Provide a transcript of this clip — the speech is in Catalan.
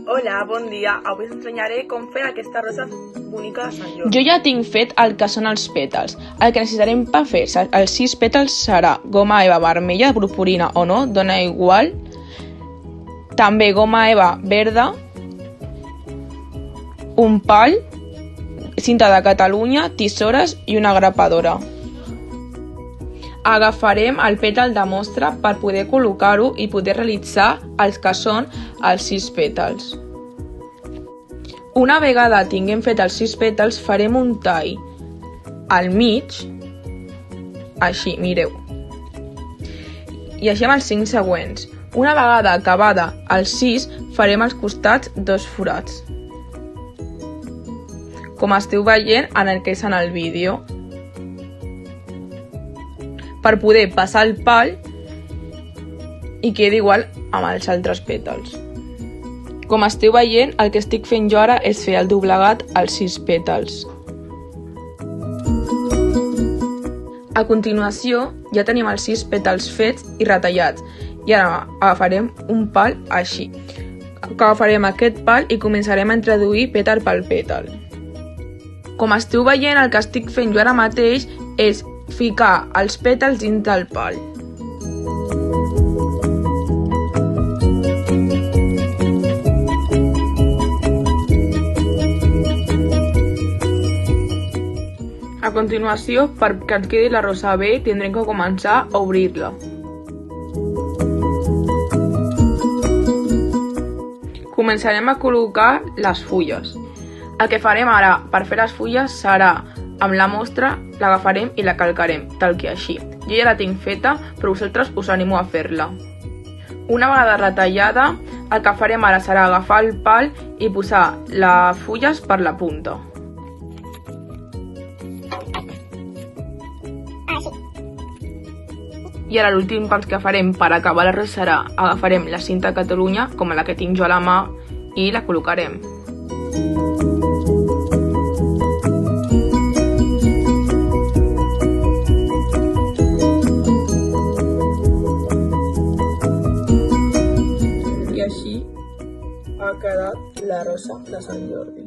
Hola, bon dia. Avui us ensenyaré com fer aquesta rosa bonica de Sant Jordi. Jo ja tinc fet el que són els pètals. El que necessitarem per fer els 6 pètals serà goma eva vermella, purpurina o no, dona igual. També goma eva verda, un pal, cinta de Catalunya, tisores i una grapadora. Agafarem el pètal de mostra per poder col·locar-ho i poder realitzar els que són els 6 pètals. Una vegada tinguem fet els 6 pètals, farem un tall al mig, així, mireu. I així amb els 5 següents. Una vegada acabada els 6, farem als costats 2 forats, com esteu veient en el que és en el vídeo, per poder passar el pal i quedi igual amb els altres pètals. Com esteu veient, el que estic fent jo ara és fer el doblegat als 6 pètals. A continuació, ja tenim els 6 pètals fets i retallats, i ara agafarem un pal així. Agafarem aquest pal i començarem a introduir pètal per pètal. Com esteu veient, el que estic fent jo ara mateix és ficar els pètals dins del pal. A continuació, perquè ens quedi la rosa bé, tindrem que començar a obrir-la. Començarem a col·locar les fulles. El que farem ara per fer les fulles serà, amb la mostra, l'agafarem i la calcarem, tal que així. Jo ja la tinc feta, però vosaltres us animo a fer-la. Una vegada retallada, el que farem ara serà agafar el pal i posar les fulles per la punta. I ara l'últim pas que farem per acabar la rosa serà agafarem la cinta Catalunya, com la que tinc jo a la mà, i la col·locarem. I així ha quedat la rosa de Sant Jordi.